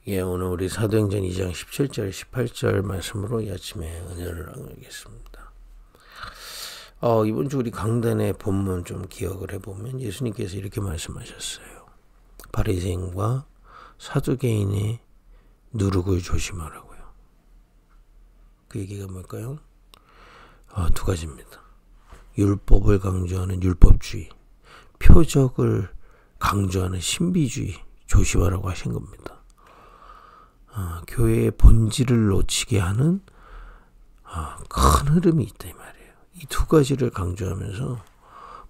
예, 오늘 우리 사도행전 2장 17절, 18절 말씀으로 이 아침에 은혜를 나누겠습니다. 이번 주 우리 강단의 본문 좀 기억을 해보면 예수님께서 이렇게 말씀하셨어요. 바리새인과 사두개인의 누룩을 조심하라고요. 그 얘기가 뭘까요? 두 가지입니다. 율법을 강조하는 율법주의, 표적을 강조하는 신비주의 조심하라고 하신 겁니다. 교회의 본질을 놓치게 하는 큰 흐름이 있다 이 말이에요. 이 두 가지를 강조하면서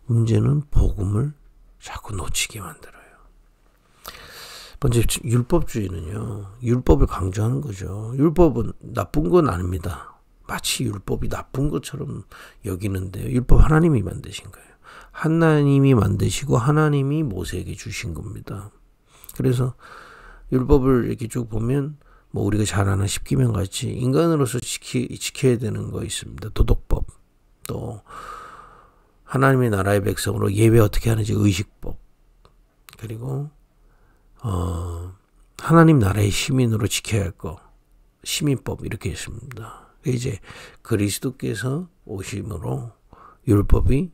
문제는 복음을 자꾸 놓치게 만들어요. 먼저 율법주의는요. 율법을 강조하는 거죠. 율법은 나쁜 건 아닙니다. 마치 율법이 나쁜 것처럼 여기는데요. 율법 하나님이 만드신 거예요. 하나님이 만드시고 하나님이 모세에게 주신 겁니다. 그래서 율법을 이렇게 쭉 보면 뭐 우리가 잘 아는 십계명 같이 인간으로서 지켜야 되는 거 있습니다. 도덕법, 또 하나님의 나라의 백성으로 예배 어떻게 하는지 의식법, 그리고 하나님 나라의 시민으로 지켜야 할 거 시민법 이렇게 있습니다. 이제 그리스도께서 오심으로 율법이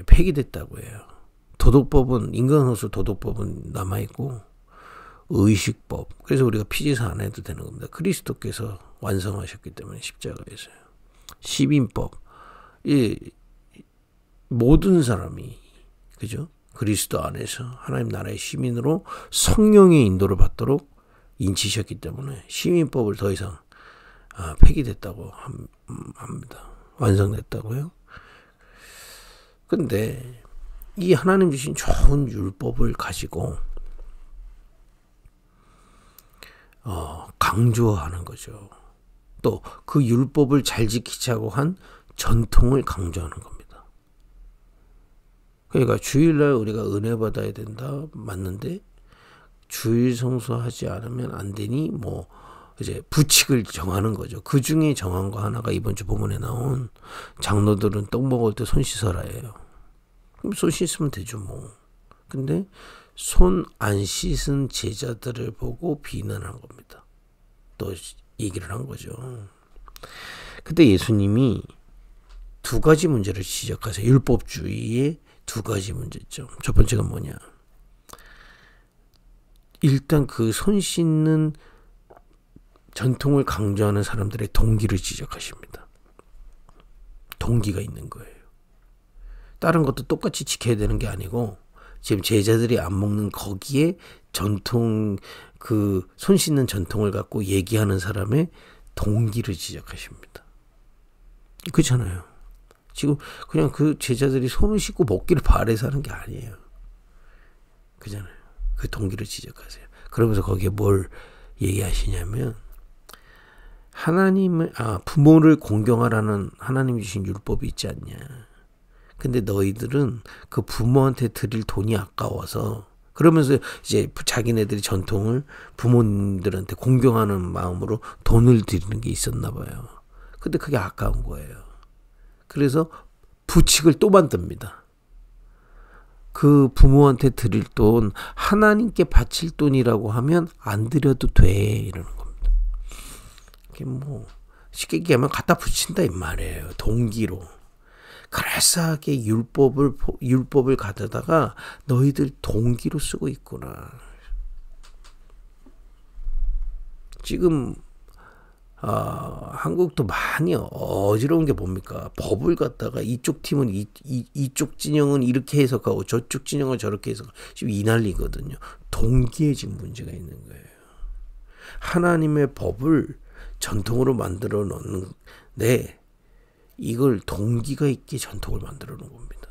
폐기됐다고 해요. 도덕법은 인간으로서 도덕법은 남아 있고 의식법. 그래서 우리가 피제사 안 해도 되는 겁니다. 그리스도께서 완성하셨기 때문에 십자가에서요. 시민법. 이 모든 사람이 그죠? 그리스도 안에서 하나님 나라의 시민으로 성령의 인도를 받도록 인치셨기 때문에 시민법을 더 이상 폐기됐다고 합니다. 완성됐다고요. 근데 이 하나님 주신 좋은 율법을 가지고 강조하는 거죠. 또 그 율법을 잘 지키자고 한 전통을 강조하는 겁니다. 그러니까 주일날 우리가 은혜 받아야 된다 맞는데 주일 성수하지 않으면 안 되니 뭐 이제 부칙을 정하는 거죠. 그 중에 정한 거 하나가 이번 주 본문에 나온 장로들은 떡 먹을 때 손 씻어라예요. 그럼 손 씻으면 되죠 뭐. 근데 손 안 씻은 제자들을 보고 비난한 겁니다. 또 얘기를 한 거죠. 근데 예수님이 두 가지 문제를 지적하세요. 율법주의의 두 가지 문제점. 첫 번째가 뭐냐. 일단 그 손 씻는 전통을 강조하는 사람들의 동기를 지적하십니다. 동기가 있는 거예요. 다른 것도 똑같이 지켜야 되는 게 아니고 지금 제자들이 안 먹는 거기에 전통 그 손 씻는 전통을 갖고 얘기하는 사람의 동기를 지적하십니다. 그렇잖아요. 지금 그냥 그 제자들이 손을 씻고 먹기를 바래서 하는 게 아니에요. 그잖아요. 그 동기를 지적하세요. 그러면서 거기에 뭘 얘기하시냐면 하나님을 부모를 공경하라는 하나님이 주신 율법이 있지 않냐. 근데 너희들은 그 부모한테 드릴 돈이 아까워서 그러면서 이제 자기네들이 전통을 부모님들한테 공경하는 마음으로 돈을 드리는 게 있었나 봐요. 근데 그게 아까운 거예요. 그래서 부칙을 또 만듭니다. 그 부모한테 드릴 돈 하나님께 바칠 돈이라고 하면 안 드려도 돼 이러는 겁니다. 이게 뭐 쉽게 얘기하면 갖다 붙인다 이 말이에요. 동기로. 그럴싸하게 율법을 가져다가 너희들 동기로 쓰고 있구나. 지금 한국도 많이 어지러운 게 뭡니까? 법을 갖다가 이쪽 팀은 이쪽 진영은 이렇게 해석하고 저쪽 진영은 저렇게 해석하고 지금 이 난리거든요. 동기에 지금 문제가 있는 거예요. 하나님의 법을 전통으로 만들어 놓는데 이걸 동기가 있게 전통을 만들어 놓은 겁니다.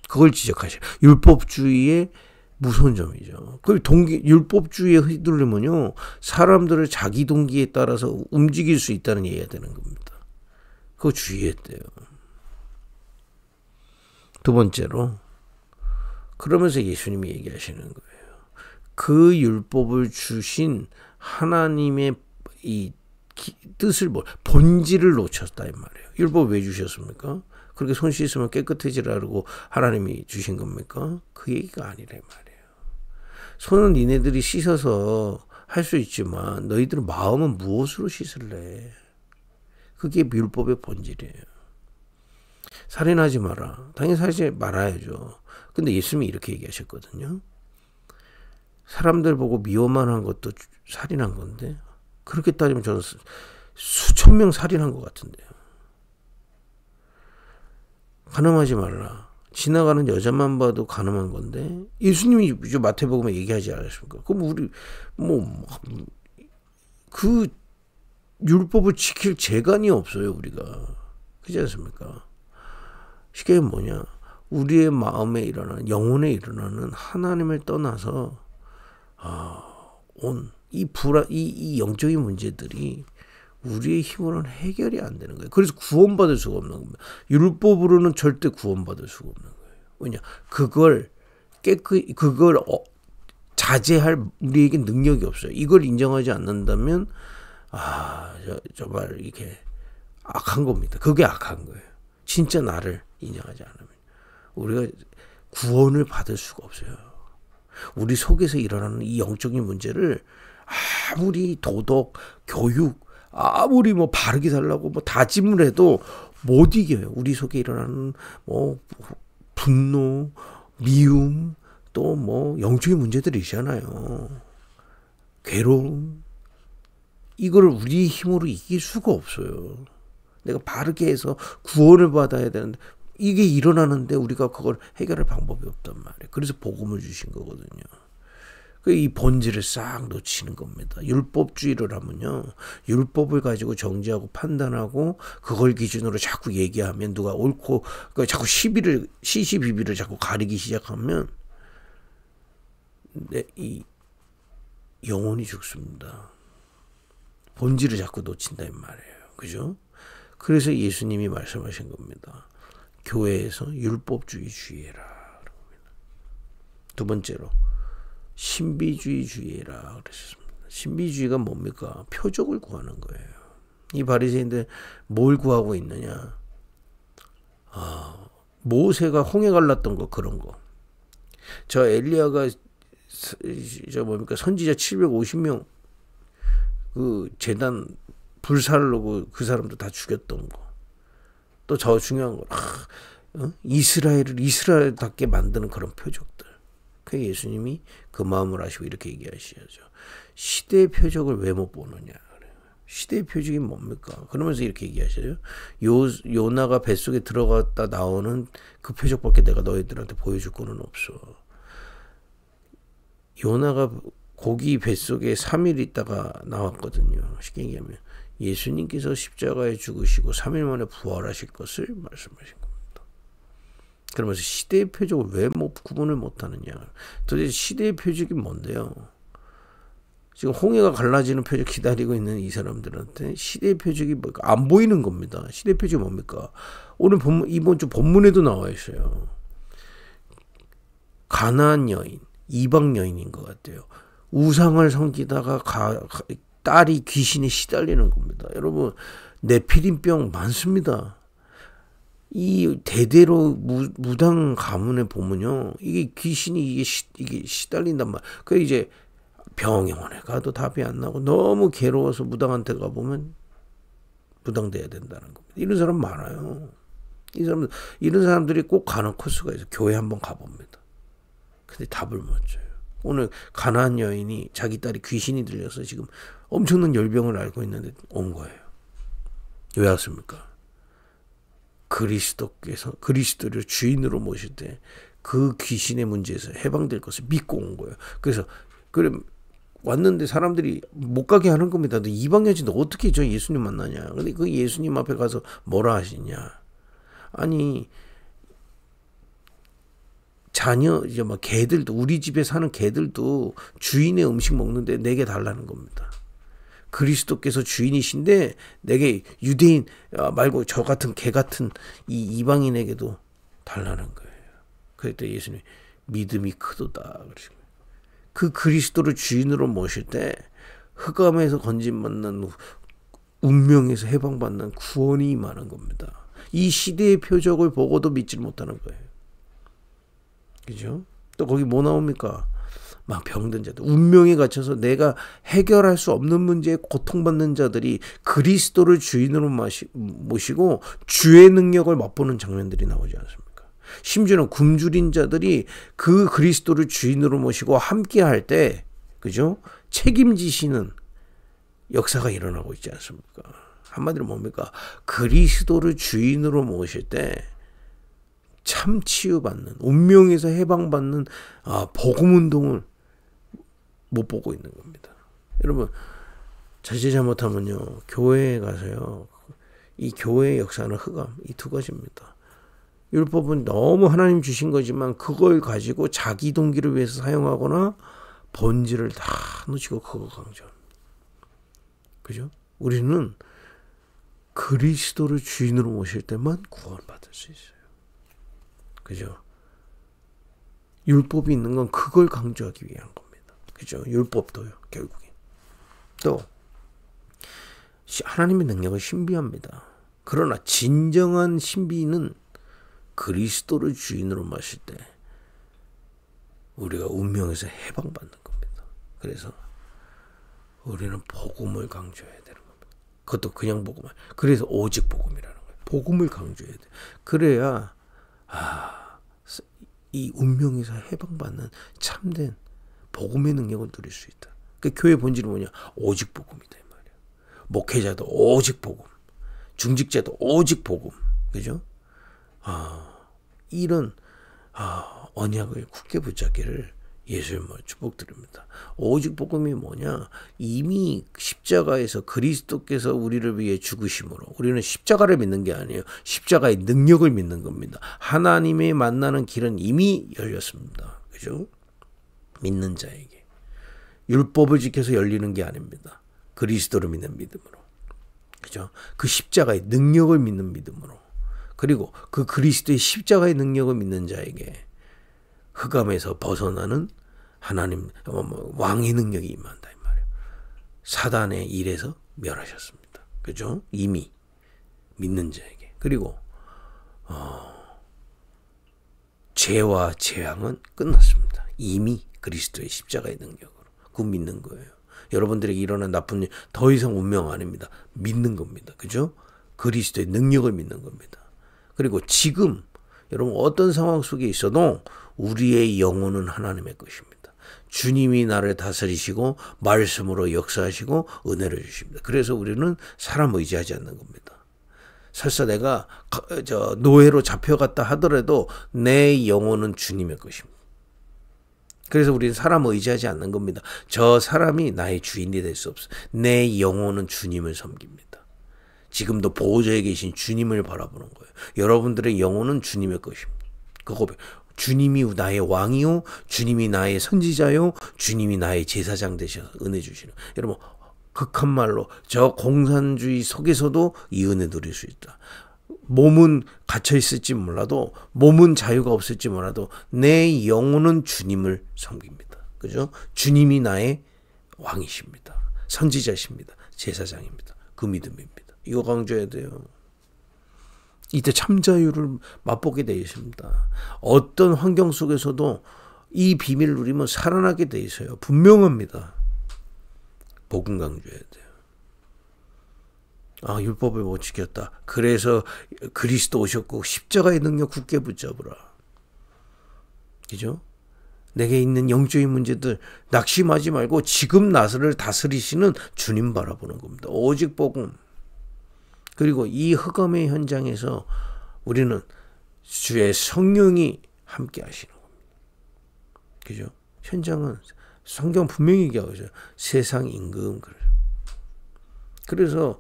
그걸 지적하셔요. 율법주의의 무서운 점이죠. 그 율법주의에 휘둘리면요, 사람들을 자기 동기에 따라서 움직일 수 있다는 얘기가 되는 겁니다. 그거 주의해야 돼요. 두 번째로, 그러면서 예수님이 얘기하시는 거예요. 그 율법을 주신 하나님의 이 뜻을 본질을 놓쳤다 이 말이에요. 율법 왜 주셨습니까? 그렇게 손 씻으면 깨끗해지라고 하나님이 주신 겁니까? 그 얘기가 아니라 이 말이에요. 손은 니네들이 씻어서 할 수 있지만 너희들은 마음은 무엇으로 씻을래? 그게 율법의 본질이에요. 살인하지 마라. 당연히 살지 말아야죠. 근데 예수님이 이렇게 얘기하셨거든요. 사람들 보고 미워만 한 것도 살인한 건데 그렇게 따지면 저는 수천 명 살인한 것 같은데요. 간음하지 말라. 지나가는 여자만 봐도 간음한 건데 예수님이 마태복음에 얘기하지 않았습니까? 그럼 우리 그 율법을 지킬 재간이 없어요 우리가. 그렇지 않습니까? 쉽게 뭐냐? 우리의 마음에 일어나는 영혼에 일어나는 하나님을 떠나서 온 이 영적인 문제들이 우리의 힘으로는 해결이 안 되는 거예요. 그래서 구원받을 수가 없는 겁니다. 율법으로는 절대 구원받을 수가 없는 거예요. 왜냐? 그걸 자제할 우리에게 능력이 없어요. 이걸 인정하지 않는다면 정말 이게 악한 겁니다. 그게 악한 거예요. 진짜 나를 인정하지 않으면 우리가 구원을 받을 수가 없어요. 우리 속에서 일어나는 이 영적인 문제를 아무리 도덕, 교육, 아무리 바르게 살라고 다짐을 해도 못 이겨요. 우리 속에 일어나는 분노, 미움, 또 영적인 문제들이 있잖아요. 괴로움. 이걸 우리 힘으로 이길 수가 없어요. 내가 바르게 해서 구원을 받아야 되는데 이게 일어나는데 우리가 그걸 해결할 방법이 없단 말이에요. 그래서 복음을 주신 거거든요. 이 본질을 싹 놓치는 겁니다. 율법주의를 하면요. 율법을 가지고 정죄하고 판단하고 그걸 기준으로 자꾸 얘기하면 누가 옳고 자꾸 시시비비를 자꾸 가리기 시작하면 이 영혼이 죽습니다. 본질을 자꾸 놓친다 이 말이에요. 그죠? 그래서 예수님이 말씀하신 겁니다. 교회에서 율법주의 주의해라. 두 번째로 신비주의 주의해라 그랬습니다. 신비주의가 뭡니까? 표적을 구하는 거예요. 이 바리새인들 뭘 구하고 있느냐? 모세가 홍해 갈랐던 거 그런 거. 저 엘리야가 선지자 750명 그 제단 불살르고 그 사람도 다 죽였던 거. 또 저 중요한 거. 이스라엘을 이스라엘답게 만드는 그런 표적들. 그 예수님이 그 마음을 아시고 이렇게 얘기하셔야죠. 시대의 표적을 왜 못 보느냐. 시대의 표적이 뭡니까? 그러면서 이렇게 얘기하셔요. 요나가 뱃속에 들어갔다 나오는 그 표적밖에 내가 너희들한테 보여줄 거는 없어. 요나가 고기 뱃속에 3일 있다가 나왔거든요. 쉽게 얘기하면 예수님께서 십자가에 죽으시고 3일 만에 부활하실 것을 말씀하신 겁니다. 그러면서 시대의 표적을 왜 구분을 못하느냐. 도대체 시대의 표적이 뭔데요? 지금 홍해가 갈라지는 표적 기다리고 있는 이 사람들한테 시대의 표적이 뭘까? 안 보이는 겁니다. 시대의 표적이 뭡니까? 오늘 이번 주 본문에도 나와 있어요. 가나안 여인, 이방 여인인 것 같아요. 우상을 섬기다가 딸이 귀신에 시달리는 겁니다. 여러분 네피림병 많습니다. 이 대대로 무당 가문에 보면요, 이게 귀신이 이게 시달린단 말. 그 이제 병원에 가도 답이 안 나고 너무 괴로워서 무당한테 가 보면 무당돼야 된다는 겁니다. 이런 사람 많아요. 이런 사람들이 꼭 가는 코스가 있어요. 교회 한번 가봅니다. 근데 답을 못 줘요. 오늘 가나안 여인이 자기 딸이 귀신이 들려서 지금 엄청난 열병을 앓고 있는데 온 거예요. 왜 왔습니까? 그리스도께서 그리스도를 주인으로 모실 때 그 귀신의 문제에서 해방될 것을 믿고 온 거예요. 그래서 왔는데 사람들이 못 가게 하는 겁니다. 너 이방 여자인데 어떻게 저 예수님 만나냐? 근데 그 예수님 앞에 가서 뭐라 하시냐? 아니 자녀 이제 막 개들도 우리 집에 사는 개들도 주인의 음식 먹는데 내게 달라는 겁니다. 그리스도께서 주인이신데 내게 유대인 말고 저 같은 개 같은 이 이방인에게도 달라는 거예요. 그랬더니 예수님 믿음이 크도다 그러신 거예요. 그 그리스도를 주인으로 모실 때 흑암에서 건진받는 운명에서 해방받는 구원이 임하는 겁니다. 이 시대의 표적을 보고도 믿지 못하는 거예요. 그죠? 또 거기 뭐 나옵니까? 막 병든 자들, 운명에 갇혀서 내가 해결할 수 없는 문제에 고통받는 자들이 그리스도를 주인으로 모시고 주의 능력을 맛보는 장면들이 나오지 않습니까? 심지어는 굶주린 자들이 그 그리스도를 주인으로 모시고 함께 할 때, 그죠? 책임지시는 역사가 일어나고 있지 않습니까? 한마디로 뭡니까? 그리스도를 주인으로 모실 때 참 치유받는, 운명에서 해방받는 복음운동을 못 보고 있는 겁니다. 여러분, 자칫 잘못하면요, 교회에 가서요, 이 교회의 역사는 흑암, 이 두 가지입니다. 율법은 너무 하나님 주신 거지만 그걸 가지고 자기 동기를 위해서 사용하거나 본질을 다 놓치고 그거 강조합니다. 그죠? 우리는 그리스도를 주인으로 모실 때만 구원받을 수 있어요. 그죠? 율법이 있는 건 그걸 강조하기 위한 겁니다. 그죠? 율법도요, 결국에. 또, 하나님의 능력은 신비합니다. 그러나 진정한 신비는 그리스도를 주인으로 모실 때 우리가 운명에서 해방받는 겁니다. 그래서 우리는 복음을 강조해야 되는 겁니다. 그것도 그냥 복음을. 그래서 오직 복음이라는 거예요. 복음을 강조해야 돼. 그래야 이 운명에서 해방받는 참된 복음의 능력을 누릴 수 있다. 그 교회 본질은 뭐냐? 오직 복음이다 이 말이야. 목회자도 오직 복음, 중직자도 오직 복음, 그죠? 이런 언약을 굳게 붙잡기를 예수님을 축복드립니다. 오직 복음이 뭐냐? 이미 십자가에서 그리스도께서 우리를 위해 죽으심으로 우리는 십자가를 믿는 게 아니에요. 십자가의 능력을 믿는 겁니다. 하나님의 만나는 길은 이미 열렸습니다. 그죠? 믿는 자에게. 율법을 지켜서 열리는 게 아닙니다. 그리스도를 믿는 믿음으로. 그죠? 그 십자가의 능력을 믿는 믿음으로. 그리고 그 그리스도의 십자가의 능력을 믿는 자에게 흑암에서 벗어나는 하나님 왕의 능력이 임한다 이 말이에요. 사단의 일에서 멸하셨습니다. 그죠? 이미 믿는 자에게. 그리고 죄와 재앙은 끝났습니다. 이미 그리스도의 십자가의 능력으로. 그거 믿는 거예요. 여러분들에게 일어난 나쁜 일 더 이상 운명 아닙니다. 믿는 겁니다. 그죠? 그리스도의 능력을 믿는 겁니다. 그리고 지금 여러분 어떤 상황 속에 있어도 우리의 영혼은 하나님의 것입니다. 주님이 나를 다스리시고 말씀으로 역사하시고 은혜를 주십니다. 그래서 우리는 사람 의지하지 않는 겁니다. 설사 내가 노예로 잡혀갔다 하더라도 내 영혼은 주님의 것입니다. 그래서 우리는 사람을 의지하지 않는 겁니다. 저 사람이 나의 주인이 될 수 없어요. 내 영혼은 주님을 섬깁니다. 지금도 보호자에 계신 주님을 바라보는 거예요. 여러분들의 영혼은 주님의 것입니다. 그 고백. 주님이 나의 왕이요, 주님이 나의 선지자요, 주님이 나의 제사장 되셔서 은혜 주시는. 여러분 극한 말로 저 공산주의 속에서도 이 은혜 누릴 수 있다. 몸은 갇혀 있을지 몰라도, 몸은 자유가 없을지 몰라도 내 영혼은 주님을 섬깁니다. 그죠? 주님이 나의 왕이십니다. 선지자십니다. 제사장입니다. 그 믿음입니다. 이거 강조해야 돼요. 이때 참 자유를 맛보게 되어 있습니다. 어떤 환경 속에서도 이 비밀을 누리면 살아나게 되어 있어요. 분명합니다. 복음 강조해야 돼요. 율법을 못 지켰다. 그래서 그리스도 오셨고 십자가의 능력 굳게 붙잡으라. 그죠? 내게 있는 영적인 문제들 낙심하지 말고 지금 나를 다스리시는 주님 바라보는 겁니다. 오직 복음. 그리고 이 흑암의 현장에서 우리는 주의 성령이 함께 하시는 겁니다. 그죠? 현장은 성경 분명히 얘기하고 있어요. 세상 임금. 그래서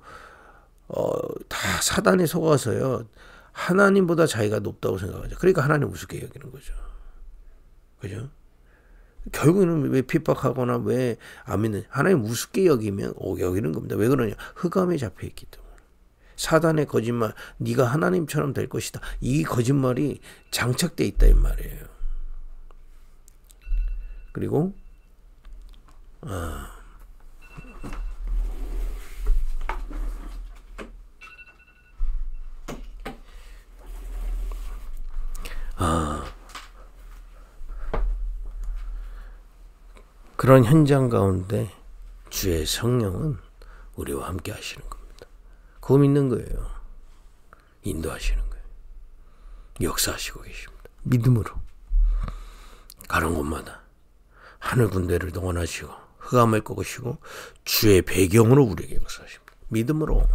다 사단에 속아서요. 하나님보다 자기가 높다고 생각하죠. 그러니까 하나님 우습게 여기는 거죠. 그죠? 결국에는 왜 핍박하거나 왜 안 믿는, 하나님 우습게 여기면 여기는 겁니다. 왜 그러냐? 흑암에 잡혀있기 때문에. 사단의 거짓말, 네가 하나님처럼 될 것이다. 이 거짓말이 장착돼 있다 이 말이에요. 그리고 그런 현장 가운데 주의 성령은 우리와 함께 하시는 겁니다. 그거 믿는 거예요. 인도하시는 거예요. 역사하시고 계십니다. 믿음으로 가는 곳마다 하늘 군대를 동원하시고 흑암을 꺾으시고 주의 배경으로 우리에게 역사하십니다. 믿음으로.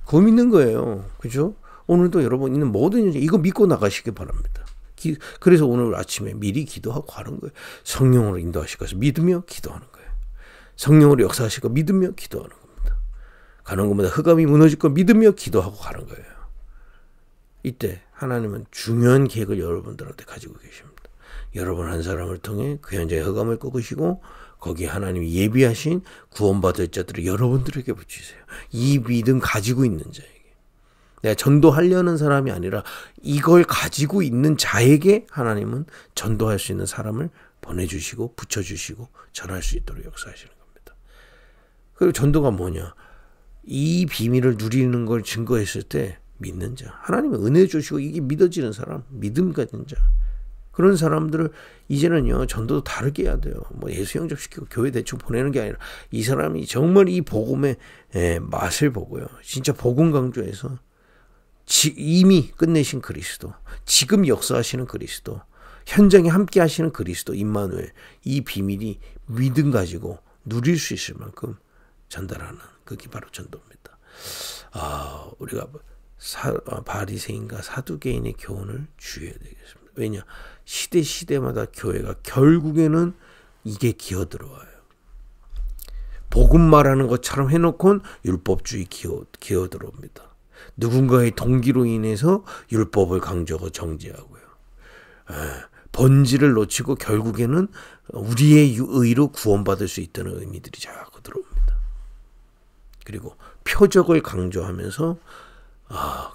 그거 믿는 거예요. 그죠? 오늘도 여러분 있는 모든 이거 믿고 나가시기 바랍니다. 그래서 오늘 아침에 미리 기도하고 가는 거예요. 성령으로 인도하실 것을 믿으며 기도하는 거예요. 성령으로 역사하실 거 믿으며 기도하는 겁니다. 가는 곳마다 흑암이 무너질 거 믿으며 기도하고 가는 거예요. 이때 하나님은 중요한 계획을 여러분들한테 가지고 계십니다. 여러분 한 사람을 통해 그 현장의 흑암을 꺾으시고 거기에 하나님이 예비하신 구원받을 자들을 여러분들에게 붙이세요. 이 믿음 가지고 있는 자에게. 내가 전도하려는 사람이 아니라 이걸 가지고 있는 자에게 하나님은 전도할 수 있는 사람을 보내주시고 붙여주시고 전할 수 있도록 역사하시는 겁니다. 그리고 전도가 뭐냐? 이 비밀을 누리는 걸 증거했을 때 믿는 자. 하나님은 은혜 주시고 이게 믿어지는 사람, 믿음 가진 자. 그런 사람들을 이제는요, 전도도 다르게 해야 돼요. 뭐 예수 영접시키고 교회 대충 보내는 게 아니라 이 사람이 정말 이 복음의 맛을 보고요. 진짜 복음 강조해서 이미 끝내신 그리스도, 지금 역사하시는 그리스도, 현장에 함께 하시는 그리스도, 임마누엘, 이 비밀이 믿음 가지고 누릴 수 있을 만큼 전달하는 그게 바로 전도입니다. 우리가 바리새인과 사두개인의 교훈을 주의해야 되겠습니다. 왜냐? 시대마다 교회가 결국에는 이게 기어들어와요. 복음 말하는 것처럼 해놓고는 율법주의 기어들어옵니다. 누군가의 동기로 인해서 율법을 강조하고 정죄하고요. 본질을 놓치고 결국에는 우리의 의로 구원받을 수 있다는 의미들이 자꾸 들어옵니다. 그리고 표적을 강조하면서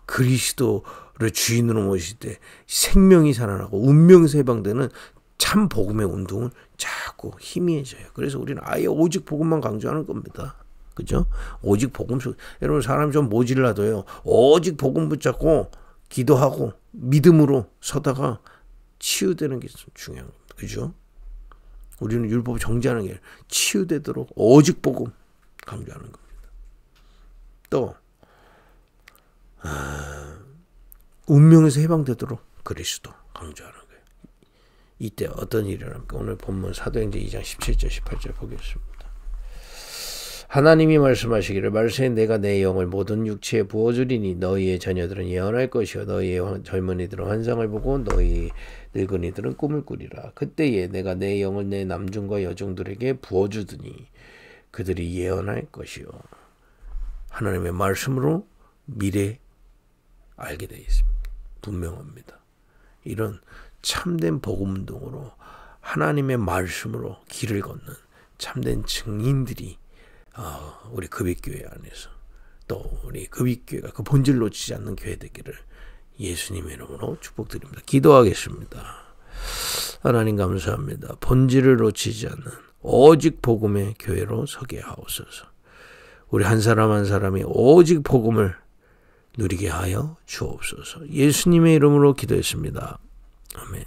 그리스도를 주인으로 모실 때 생명이 살아나고 운명에서 해방되는 참 복음의 운동은 자꾸 희미해져요. 그래서 우리는 아예 오직 복음만 강조하는 겁니다. 그죠? 오직 복음 속 여러분 사람이 좀 모질라도요. 오직 복음 붙잡고 기도하고 믿음으로 서다가 치유되는 게 중요한 겁니다. 그죠? 우리는 율법을 정죄하는 게 아니라 치유되도록 오직 복음 강조하는 겁니다. 또 운명에서 해방되도록 그리스도 강조하는 거예요. 이때 어떤 일이 일어납니까? 오늘 본문 사도행전 2장 17절 18절 보겠습니다. 하나님이 말씀하시기를 말세에 내가 내 영을 모든 육체에 부어주리니 너희의 자녀들은 예언할 것이요 너희의 젊은이들은 환상을 보고 너희 늙은이들은 꿈을 꾸리라. 그때에 내가 내 영을 내 남중과 여종들에게 부어주더니 그들이 예언할 것이요. 하나님의 말씀으로 미래 알게 되어 있습니다. 분명합니다. 이런 참된 복음운동으로 하나님의 말씀으로 길을 걷는 참된 증인들이 우리 금익교회 안에서 또 우리 금익교회가 그 본질 놓치지 않는 교회 되기를 예수님의 이름으로 축복드립니다. 기도하겠습니다. 하나님 감사합니다. 본질을 놓치지 않는 오직 복음의 교회로 서게 하옵소서. 우리 한 사람 한 사람이 오직 복음을 누리게 하여 주옵소서. 예수님의 이름으로 기도했습니다. 아멘.